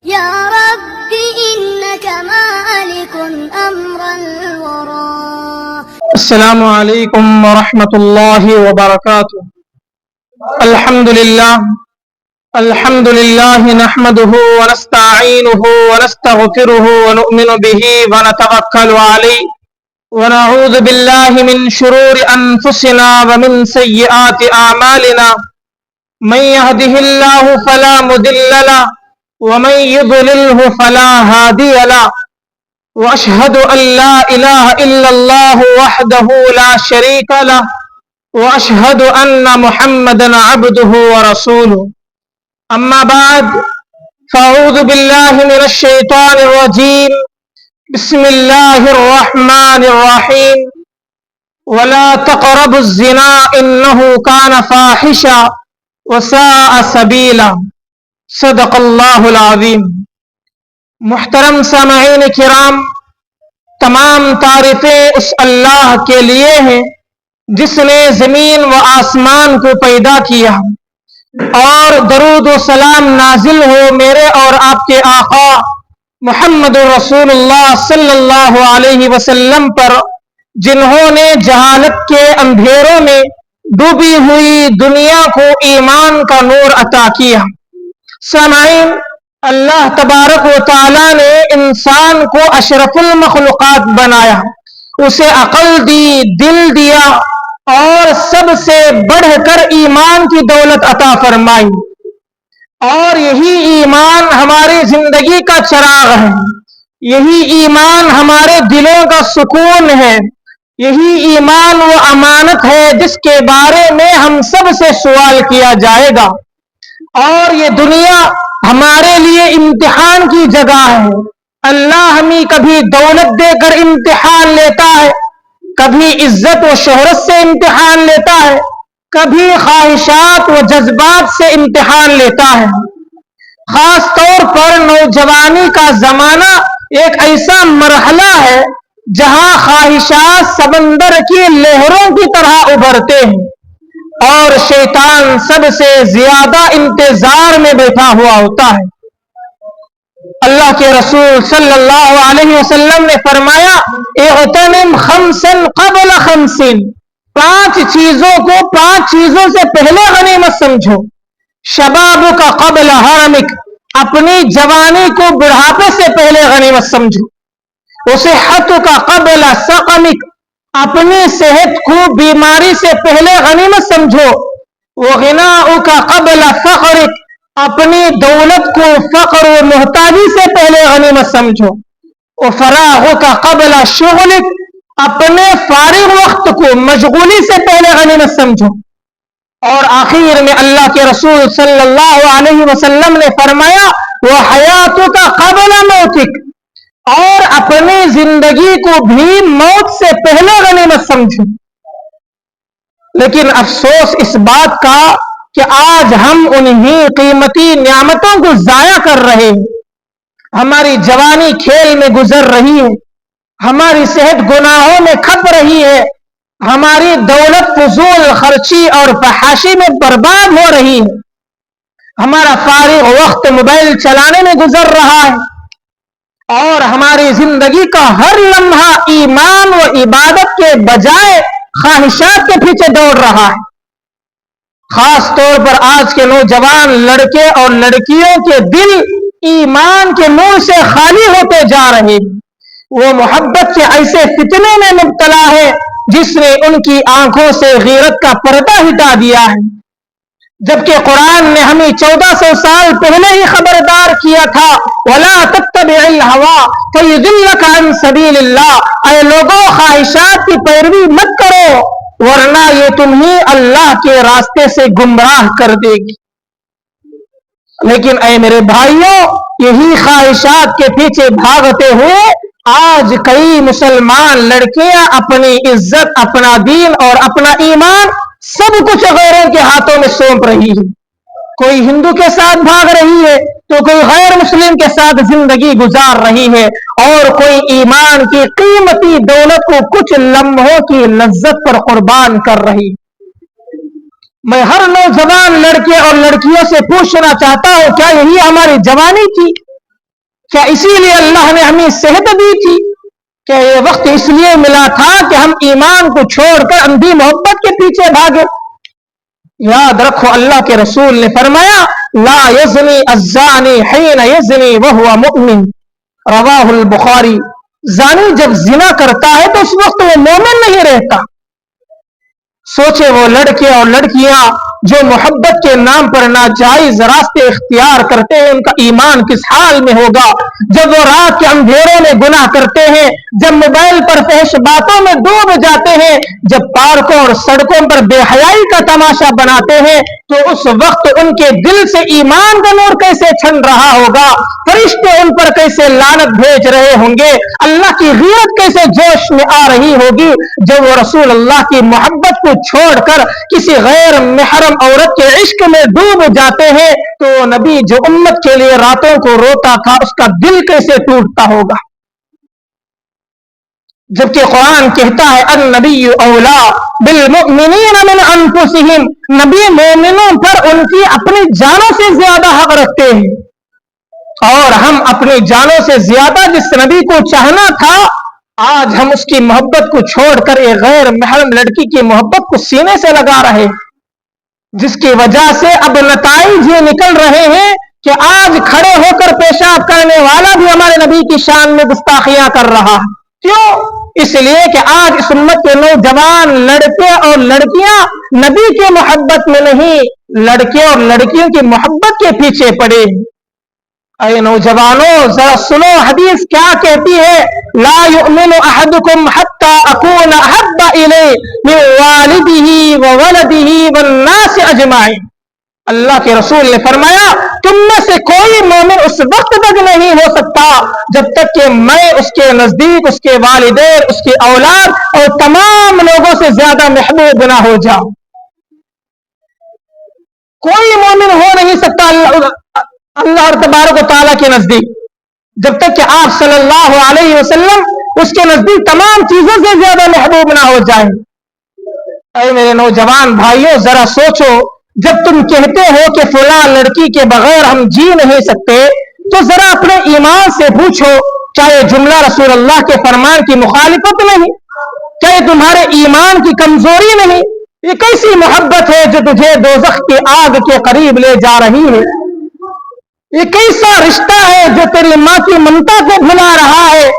يا رب إنك مالك أمر الورى. السلام علیکم ورحمۃ اللہ وبرکاتہ. الحمد للہ نحمده ونستعینه ونستغفره ونؤمن به ونتوکل علیہ ونعوذ باللہ من شرور انفسنا ومن سیئات اعمالنا. من يهده الله فلا مضل له ومن يضلله فلا هادي له. واشهد ان لا اله الا الله وحده لا شريك له واشهد ان محمدا عبده ورسوله. اما بعد فاعوذ بالله من الشيطان الرجيم. بسم الله الرحمن الرحيم. ولا تقربوا الزنا انه كان فاحشا وساء سبيلا. صدق اللہ العظیم. محترم سامعین کرام، تمام تعریفیں اس اللہ کے لیے ہیں جس نے زمین و آسمان کو پیدا کیا، اور درود و سلام نازل ہو میرے اور آپ کے آقا محمد رسول اللہ صلی اللہ علیہ وسلم پر، جنہوں نے جہالت کے اندھیروں میں ڈوبی ہوئی دنیا کو ایمان کا نور عطا کیا. سامعین، اللہ تبارک و تعالی نے انسان کو اشرف المخلوقات بنایا، اسے عقل دی، دل دیا، اور سب سے بڑھ کر ایمان کی دولت عطا فرمائی. اور یہی ایمان ہماری زندگی کا چراغ ہے، یہی ایمان ہمارے دلوں کا سکون ہے، یہی ایمان وہ امانت ہے جس کے بارے میں ہم سب سے سوال کیا جائے گا. اور یہ دنیا ہمارے لیے امتحان کی جگہ ہے. اللہ ہمیں کبھی دولت دے کر امتحان لیتا ہے، کبھی عزت و شہرت سے امتحان لیتا ہے، کبھی خواہشات و جذبات سے امتحان لیتا ہے. خاص طور پر نوجوانی کا زمانہ ایک ایسا مرحلہ ہے جہاں خواہشات سمندر کی لہروں کی طرح ابھرتے ہیں، اور شیطان سب سے زیادہ انتظار میں بیٹھا ہوا ہوتا ہے. اللہ کے رسول صلی اللہ علیہ وسلم نے فرمایا، اغتنم خمسا قبل خمس. 5 چیزوں کو 5 چیزوں سے پہلے غنیمت سمجھو. شبابک قبل حرمک، اپنی جوانی کو بڑھاپے سے پہلے غنیمت سمجھو. وصحتک قبل سقمک، اپنی صحت کو بیماری سے پہلے غنیمت سمجھو. وغناؤک قبل فقرک، اپنی دولت کو فقر و محتاجی سے پہلے غنیمت سمجھو. وفراغک قبل شغلک، اپنے فارغ وقت کو مشغولی سے پہلے غنیمت سمجھو. اور آخر میں اللہ کے رسول صلی اللہ علیہ وسلم نے فرمایا، وحیاتک قبل موتک، اور اپنی زندگی کو بھی موت سے پہلے غنیمت سمجھو. لیکن افسوس اس بات کا کہ آج ہم انہی قیمتی نعمتوں کو ضائع کر رہے ہیں. ہماری جوانی کھیل میں گزر رہی ہے، ہماری صحت گناہوں میں کھپ رہی ہے، ہماری دولت فضول خرچی اور فحاشی میں برباد ہو رہی ہے، ہمارا فارغ وقت موبائل چلانے میں گزر رہا ہے، اور ہماری زندگی کا ہر لمحہ ایمان و عبادت کے بجائے خواہشات کے پیچھے دوڑ رہا ہے. خاص طور پر آج کے نوجوان لڑکے اور لڑکیوں کے دل ایمان کے نور سے خالی ہوتے جا رہے ہیں. وہ محبت کے ایسے فتنے میں مبتلا ہے جس نے ان کی آنکھوں سے غیرت کا پردہ ہٹا دیا ہے. جبکہ قرآن نے ہمیں 1400 سال پہلے ہی خبردار کیا تھا، وَلَا تَتَّبِعِ الْهَوَىٰ فَيُضِلَّكَ عَنْ سَبِيلِ اللَّهِ. اے لوگوں، خواہشات کی پیروی مت کرو ورنہ یہ تمہیں اللہ کے راستے سے گمراہ کر دے گی. لیکن اے میرے بھائیوں، یہی خواہشات کے پیچھے بھاگتے ہوئے آج کئی مسلمان لڑکیاں اپنی عزت، اپنا دین اور اپنا ایمان سب کچھ غیروں کے ہاتھوں میں سونپ رہی ہے. کوئی ہندو کے ساتھ بھاگ رہی ہے تو کوئی غیر مسلم کے ساتھ زندگی گزار رہی ہے، اور کوئی ایمان کی قیمتی دولت کو کچھ لمحوں کی لذت پر قربان کر رہی. میں ہر نوجوان لڑکے اور لڑکیوں سے پوچھنا چاہتا ہوں، کیا یہی ہماری جوانی تھی؟ کیا اسی لیے اللہ نے ہمیں صحت دی تھی کہ یہ وقت اس لیے ملا تھا کہ ہم ایمان کو چھوڑ کر اندھی محبت کے پیچھے بھاگے؟ یاد رکھو اللہ کے رسول نے فرمایا لا یزنی الزانی حین یزنی وہو مؤمن، رواہ البخاری۔ زانی جب زنا کرتا ہے تو اس وقت وہ مومن نہیں رہتا۔ سوچے وہ لڑکے اور لڑکیاں جو محبت کے نام پر ناجائز راستے اختیار کرتے ہیں ان کا ایمان کس حال میں ہوگا؟ جب وہ رات کے اندھیروں میں گناہ کرتے ہیں، جب موبائل پر فحش باتوں میں ڈوب جاتے ہیں، جب پارکوں اور سڑکوں پر بے حیائی کا تماشا بناتے ہیں، تو اس وقت ان کے دل سے ایمان کا نور کیسے چھن رہا ہوگا؟ فرشتے ان پر کیسے لعنت بھیج رہے ہوں گے؟ اللہ کی غیرت کیسے جوش میں آ رہی ہوگی جب وہ رسول اللہ کی محبت کو چھوڑ کر کسی غیر محرم عورت کے عشق میں ڈوب جاتے ہیں؟ تو نبی جو امت کے لیے راتوں کو روتا تھا اس کا دل کیسے ٹوٹتا ہوگا؟ جبکہ قرآن کہتا ہے النبی اولا بالمؤمنین من انفسہم، نبی مومنوں پر ان کی اپنی جانوں سے زیادہ حق رکھتے ہیں، اور ہم اپنی جانوں سے زیادہ جس نبی کو چاہنا تھا آج ہم اس کی محبت کو چھوڑ کر ایک غیر محرم لڑکی کی محبت کو سینے سے لگا رہے، جس کی وجہ سے اب نتائج یہ نکل رہے ہیں کہ آج کھڑے ہو کر پیشاب کرنے والا بھی ہمارے نبی کی شان میں گستاخیاں کر رہا ہے۔ کیوں؟ اس لیے کہ آج اس امت کے نوجوان لڑکے اور لڑکیاں نبی کی محبت میں نہیں، لڑکے اور لڑکیوں کی محبت کے پیچھے پڑے۔ اے نوجوانوں ذرا سنو حدیث کیا کہتی ہے، لا یؤمن احدکم حتی اکون احب الیہ من والدہ وولدہ والناس اجمعین۔ اللہ کے رسول نے فرمایا تم میں سے کوئی مومن اس وقت تک نہیں ہو سکتا جب تک کہ میں اس کے نزدیک اس کے والدین، اس کی اولاد اور تمام لوگوں سے زیادہ محبوب نہ ہو جاؤں۔ کوئی مومن ہو نہیں سکتا اللہ تبارک و تعالیٰ کے نزدیک جب تک کہ آپ صلی اللہ علیہ وسلم اس کے نزدیک تمام چیزوں سے زیادہ محبوب نہ ہو جائیں۔ اے میرے نوجوان بھائیوں ذرا سوچو، جب تم کہتے ہو کہ فلاں لڑکی کے بغیر ہم جی نہیں سکتے تو ذرا اپنے ایمان سے پوچھو کیا یہ جملہ رسول اللہ کے فرمان کی مخالفت نہیں؟ کیا یہ تمہارے ایمان کی کمزوری نہیں؟ یہ کیسی محبت ہے جو تجھے دوزخ کی آگ کے قریب لے جا رہی ہے؟ یہ کیسا رشتہ ہے جو تیری ماں کی ممتا کو بھلا رہا ہے؟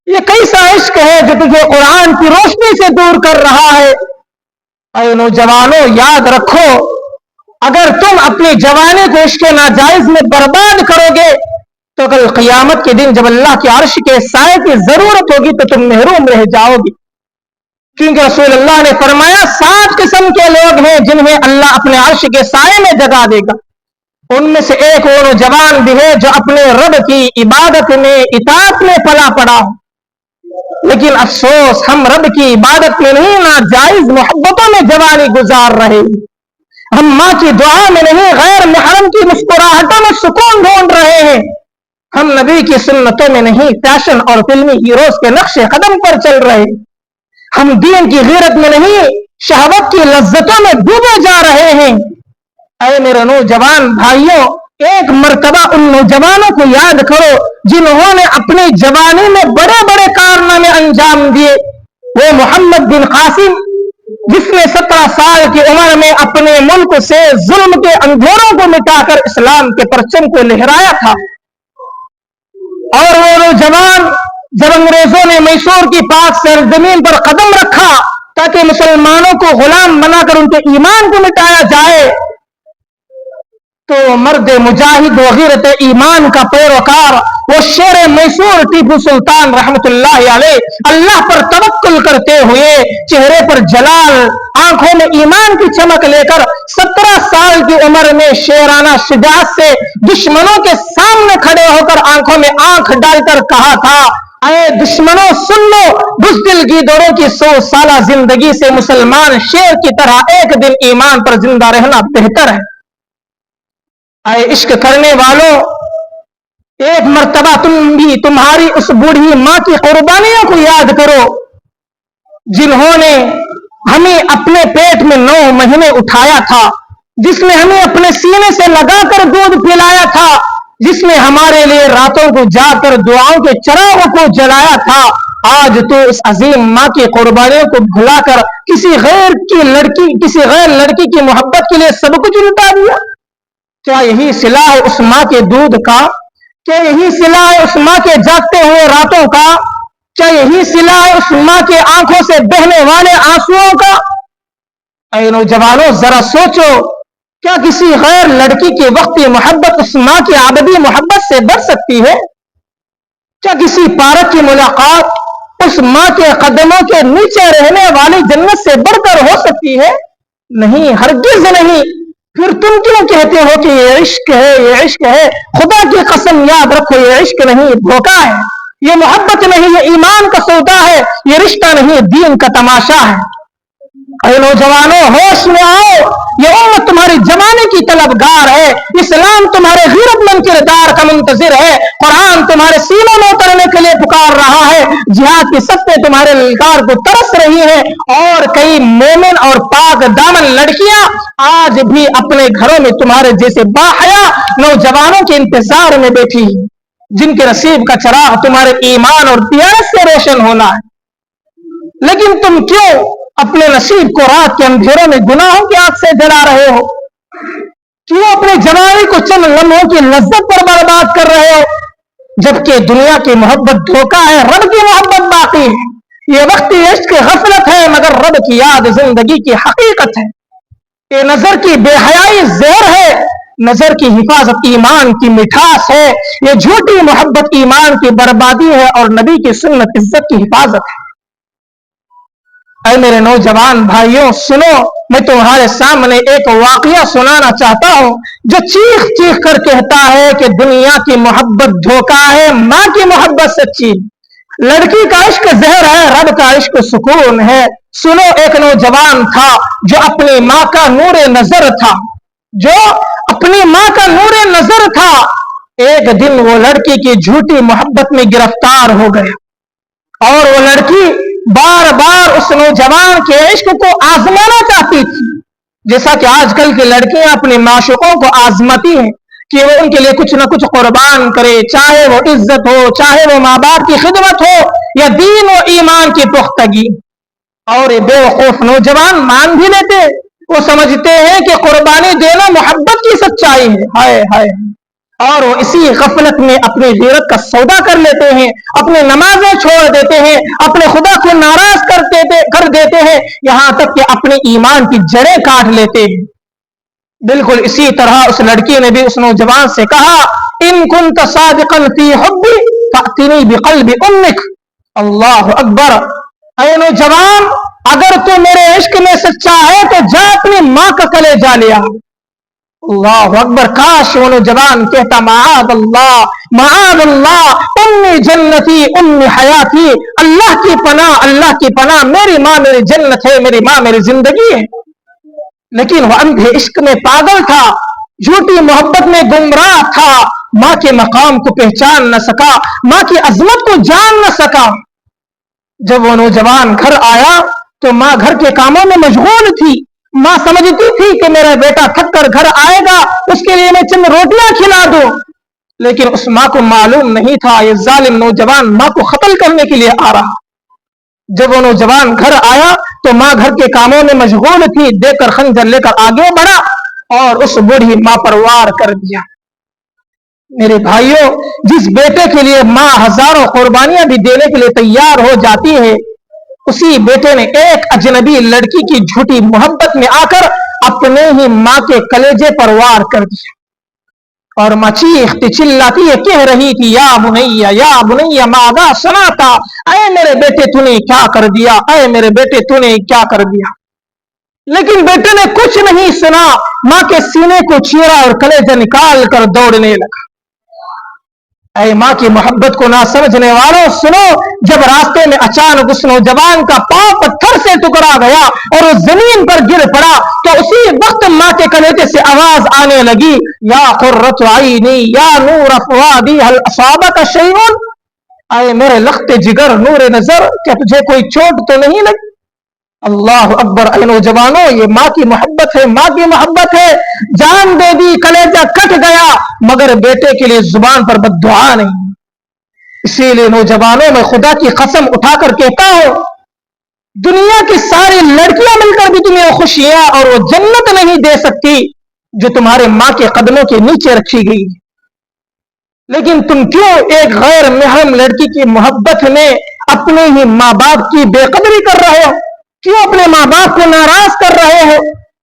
یہ کیسا عشق ہے جو تجھے قرآن کی روشنی سے دور کر رہا ہے؟ اے نوجوانوں یاد رکھو، اگر تم اپنی جوانی کو عشق ناجائز میں برباد کرو گے تو کل قیامت کے دن جب اللہ کے عرش کے سائے کی ضرورت ہوگی تو تم محروم رہ جاؤ گے، کیونکہ رسول اللہ نے فرمایا 7 قسم کے لوگ ہیں جنہیں اللہ اپنے عرش کے سائے میں جگہ دے گا۔ ان میں سے ایک وہ نوجوان بھی ہے جو اپنے رب کی عبادت میں اطاعت میں پلا پڑا ہو، لیکن افسوس ہم رب کی عبادت میں نہیں ناجائز محبتوں میں جوانی گزار رہے ہیں، ہم ماں کی دعا میں نہیں غیر محرم کی مسکراہٹوں میں سکون ڈھونڈ رہے ہیں، ہم نبی کی سنتوں میں نہیں فیشن اور فلمی ہیروز کے نقش قدم پر چل رہے ہیں، ہم دین کی غیرت میں نہیں شہوت کی لذتوں میں ڈوبے جا رہے ہیں۔ اے میرے نوجوان بھائیوں، ایک مرتبہ ان نوجوانوں کو یاد کرو جنہوں نے اپنی جوانی میں بڑے بڑے کارنامے انجام دیے۔ وہ محمد بن قاسم جس نے 17 سال کی عمر میں اپنے ملک سے ظلم کے اندھیروں کو مٹا کر اسلام کے پرچم کو لہرایا تھا، اور وہ نوجوان جب انگریزوں نے میسور کی پاک سرزمین پر قدم رکھا تاکہ مسلمانوں کو غلام بنا کر ان کے ایمان کو مٹایا جائے، تو مرد مجاہد و غیرت ایمان کا پیروکار وہ شیر میسور ٹیپو سلطان رحمت اللہ علیہ اللہ پر توکل کرتے ہوئے چہرے پر جلال، آنکھوں میں ایمان کی چمک لے کر 17 سال کی عمر میں شیرانہ شجاعت سے دشمنوں کے سامنے کھڑے ہو کر آنکھوں میں آنکھ ڈال کر کہا تھا اے دشمنوں سن لو، بزدل گیدڑوں کی 100 سالہ زندگی سے مسلمان شیر کی طرح ایک دن ایمان پر زندہ رہنا بہتر ہے۔ اے عشق کرنے والوں، ایک مرتبہ تم بھی تمہاری اس بوڑھی ماں کی قربانیوں کو یاد کرو جنہوں نے ہمیں اپنے پیٹ میں 9 مہینے اٹھایا تھا، جس نے ہمیں اپنے سینے سے لگا کر دودھ پلایا تھا، جس نے ہمارے لیے راتوں کو جا کر دعاؤں کے چراغوں کو جلایا تھا، آج تو اس عظیم ماں کی قربانیوں کو بھلا کر کسی غیر لڑکی کی محبت کے لیے سب کچھ لٹا دیا۔ کیا یہی صلہ ہے اس ماں کے دودھ کا؟ کیا یہی صلہ ہے اس ماں کے جاگتے ہوئے راتوں کا؟ کیا یہی صلہ ہے اس ماں کے آنکھوں سے بہنے والے آنسوؤں کا؟ اے نوجوانوں، ذرا سوچو، کیا کسی غیر لڑکی کی وقتی محبت اس ماں کی ابدی محبت سے بڑھ سکتی ہے؟ کیا کسی پارک کی ملاقات اس ماں کے قدموں کے نیچے رہنے والی جنت سے بڑھ کر ہو سکتی ہے؟ نہیں، ہرگز نہیں۔ پھر تم کیوں کہتے ہو کہ یہ عشق ہے، یہ عشق ہے؟ خدا کی قسم یاد رکھو، یہ عشق نہیں، دھوکہ ہے۔ یہ محبت نہیں، یہ ایمان کا سودا ہے۔ یہ رشتہ نہیں، دین کا تماشا ہے۔ اے نوجوانوں، ہوش میں آؤ، یہ امت تمہاری جمانے کی طلبگار ہے۔ اسلام تمہارے غیرت مند کردار کا منتظر ہے۔ قرآن تمہارے سینوں میں اترنے کے لیے پکار رہا ہے۔ جہاد کی صفیں تمہارے للکار کو ترس رہی ہیں، اور کئی مومن اور پاک دامن لڑکیاں آج بھی اپنے گھروں میں تمہارے جیسے باحیا نوجوانوں کے انتظار میں بیٹھی ہیں، جن کے نصیب کا چراغ تمہارے ایمان اور دیانت سے روشن ہونا ہے۔ لیکن تم کیوں اپنے نصیب کو رات کے اندھیروں میں گناہوں کی آگ سے جلا رہے ہو؟ کیوں اپنے جوانی کو چند لمحوں کی لذت پر برباد کر رہے ہو؟ جبکہ دنیا کی محبت دھوکہ ہے، رب کی محبت باقی ہے۔ یہ وقتی عشق غفلت ہے، مگر رب کی یاد زندگی کی حقیقت ہے۔ یہ نظر کی بے حیائی زہر ہے، نظر کی حفاظت ایمان کی مٹھاس ہے۔ یہ جھوٹی محبت ایمان کی بربادی ہے، اور نبی کی سنت عزت کی حفاظت ہے۔ اے میرے نوجوان بھائیوں، سنو، میں تمہارے سامنے ایک واقعہ سنانا چاہتا ہوں جو چیخ چیخ کر کہتا ہے کہ دنیا کی محبت دھوکہ ہے، ماں کی محبت سچی۔ لڑکی کا عشق زہر ہے، رب کا عشق سکون ہے۔ سنو، ایک نوجوان تھا جو اپنی ماں کا نور نظر تھا، ایک دن وہ لڑکی کی جھوٹی محبت میں گرفتار ہو گیا، اور وہ لڑکی بار بار اس نوجوان کے عشق کو آزمانا چاہتی تھی، جیسا کہ آج کل کی لڑکیاں اپنے معشوقوں کو آزماتی ہیں کہ وہ ان کے لیے کچھ نہ کچھ قربان کرے، چاہے وہ عزت ہو، چاہے وہ ماں باپ کی خدمت ہو، یا دین و ایمان کی پختگی۔ اور یہ بے وقوف نوجوان مان بھی لیتے، وہ سمجھتے ہیں کہ قربانی دینا محبت کی سچائی ہے۔ ہائے ہائے، اور وہ اسی غفلت میں اپنی غیرت کا سودا کر لیتے ہیں، اپنی نمازیں چھوڑ دیتے ہیں، اپنے خدا کو ناراض کر دیتے ہیں، یہاں تک کہ اپنے ایمان کی جڑیں کاٹ لیتے ہیں۔ بالکل اسی طرح اس لڑکی نے بھی اس نوجوان سے کہا، ان کنت صادقا فی حبی فأتنی بقلب امک۔ اللہ اکبر! اے نوجوان، اگر تو میرے عشق میں سچا ہے تو جا اپنی ماں کا کلیجہ لے آ۔ اللہ اکبر! کاش وہ نوجوان کہتا، معاذ اللہ، امی جنتی امی حیاتی، اللہ کی پناہ، میری ماں میری جنت ہے، میری ماں میری زندگی ہے۔ لیکن وہ اندھے عشق میں پاگل تھا، جھوٹی محبت میں گمراہ تھا، ماں کے مقام کو پہچان نہ سکا، ماں کی عظمت کو جان نہ سکا۔ جب وہ نوجوان گھر آیا تو ماں گھر کے کاموں میں مشغول تھی۔ ماں سمجھتی تھی کہ میرا بیٹا تھک کر گھر آئے گا، اس کے لیے میں چند روٹیاں کھلا دوں، لیکن اس ماں کو معلوم نہیں تھا یہ ظالم نوجوان ماں کو قتل کرنے کے لیے آ رہا۔ جب وہ نوجوان گھر آیا تو ماں گھر کے کاموں میں مشغول تھی، دیکھ کر خنجر لے کر آگے بڑھا اور اس بوڑھی ماں پر وار کر دیا۔ میرے بھائیوں، جس بیٹے کے لیے ماں ہزاروں قربانیاں بھی دینے کے لیے تیار ہو جاتی ہے، اسی بیٹے نے ایک اجنبی لڑکی کی جھوٹی محبت میں آ کر اپنے ہی ماں کے کلیجے پر وار کر دیا، اور ماں چیختی چلاتی کہہ رہی تھی، یا بنیا ماذا صنعت، اے میرے بیٹے تو نے کیا کر دیا، اے میرے بیٹے تو نے کیا کر دیا۔ لیکن بیٹے نے کچھ نہیں سنا، ماں کے سینے کو چیرا اور کلیجہ نکال کر دوڑنے لگا۔ اے ماں کی محبت کو نہ سمجھنے والوں، سنو، جب راستے میں اچانک اس نوجوان کا پاؤں پتھر سے ٹکرا گیا اور وہ زمین پر گر پڑا، تو اسی وقت ماں کے کلیجے سے آواز آنے لگی، یا قرۃ عینی یا نور فؤادی هل اصابک شیء، اے میرے لخت جگر، نور نظر، کیا تجھے کوئی چوٹ تو نہیں لگی؟ اللہ اکبر. اے نوجوانوں، یہ ماں کی محبت ہے، ماں کی محبت ہے. جان دے دی، کلیجہ کٹ گیا، مگر بیٹے کے لیے زبان پر بد دعا نہیں. اسی لیے نوجوانوں، میں خدا کی قسم اٹھا کر کہتا ہوں، دنیا کی ساری لڑکیاں مل کر بھی تمہیں خوشیاں اور وہ جنت نہیں دے سکتی جو تمہارے ماں کے قدموں کے نیچے رکھی گئی. لیکن تم کیوں ایک غیر محرم لڑکی کی محبت میں اپنے ہی ماں باپ کی بے قدری کر رہے ہو؟ کیوں اپنے ماں باپ کو ناراض کر رہے ہو؟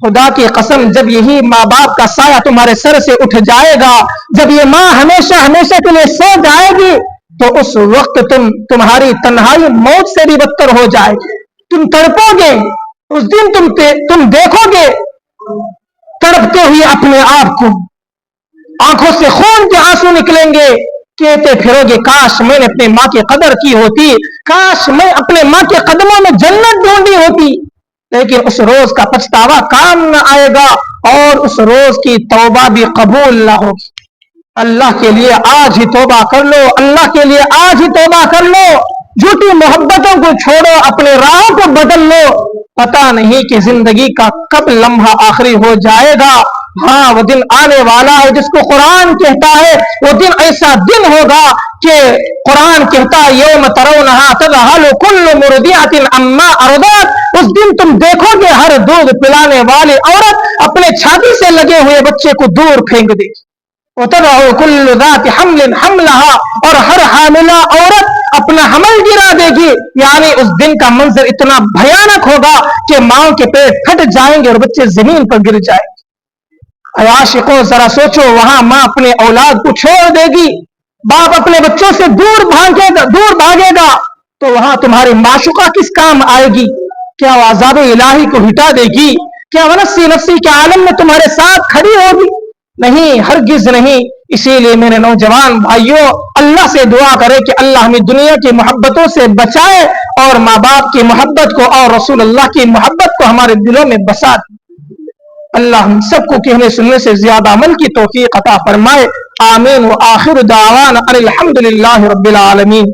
خدا کی قسم، جب یہی ماں باپ کا سایہ تمہارے سر سے اٹھ جائے گا، جب یہ ماں ہمیشہ ہمیشہ کے لیے سو جائے گی، تو اس وقت تمہاری تنہائی موت سے بھی بدتر ہو جائے گی. تم تڑپو گے. اس دن تم دیکھو گے تڑپتے ہوئے اپنے آپ کو، آنکھوں سے خون کے آنسو نکلیں گے. کہتے پھرو گے، کاش میں نے اپنے ماں کی قدر کی ہوتی، کاش میں اپنے ماں کے قدموں میں جنت ڈھونڈی ہوتی. لیکن اس روز کا پچھتاوا کام نہ آئے گا اور اس روز کی توبہ بھی قبول نہ ہوگی. اللہ کے لیے آج ہی توبہ کر لو، اللہ کے لیے آج ہی توبہ کر لو. جھوٹی محبتوں کو چھوڑو، اپنے راہ کو بدل لو. پتا نہیں کہ زندگی کا کب لمحہ آخری ہو جائے گا. ہاں، وہ دن آنے والا ہے جس کو قرآن کہتا ہے، وہ دن ایسا دن ہوگا کہ قرآن کہتا ہے یوم ترونہا تذہل کل مرضعۃ عما ارضعت. اس دن تم دیکھو گے ہر دودھ پلانے والی عورت اپنے چھاتی سے لگے ہوئے بچے کو دور پھینک دے گی. وتضع كل ذات حمل حملها، اور ہر حاملہ عورت اپنا حمل گرا دے گی. یعنی اس دن کا منظر اتنا بھیانک ہوگا کہ ماؤں کے پیٹ پھٹ جائیں گے اور بچے زمین پر گر جائیں گے. اے عاشقوں، ذرا سوچو، وہاں ماں اپنے اولاد کو چھوڑ دے گی، باپ اپنے بچوں سے دور بھاگے گا، تو وہاں تمہاری معشوقہ کس کام آئے گی؟ کیا وہ عذاب الہی کو ہٹا دے گی؟ کیا وہ نفسی کے عالم میں تمہارے ساتھ کھڑی ہوگی؟ نہیں، ہرگز نہیں. اسی لیے میرے نوجوان بھائیوں، اللہ سے دعا کرے کہ اللہ ہمیں دنیا کی محبتوں سے بچائے اور ماں باپ کی محبت کو اور رسول اللہ کی محبت کو ہمارے دلوں میں بسا دے. اللہ ہم سب کو کہنے سننے سے زیادہ عمل کی توفیق عطا فرمائے. آمین. وآخر دعوانا ان الحمد للہ رب العالمین.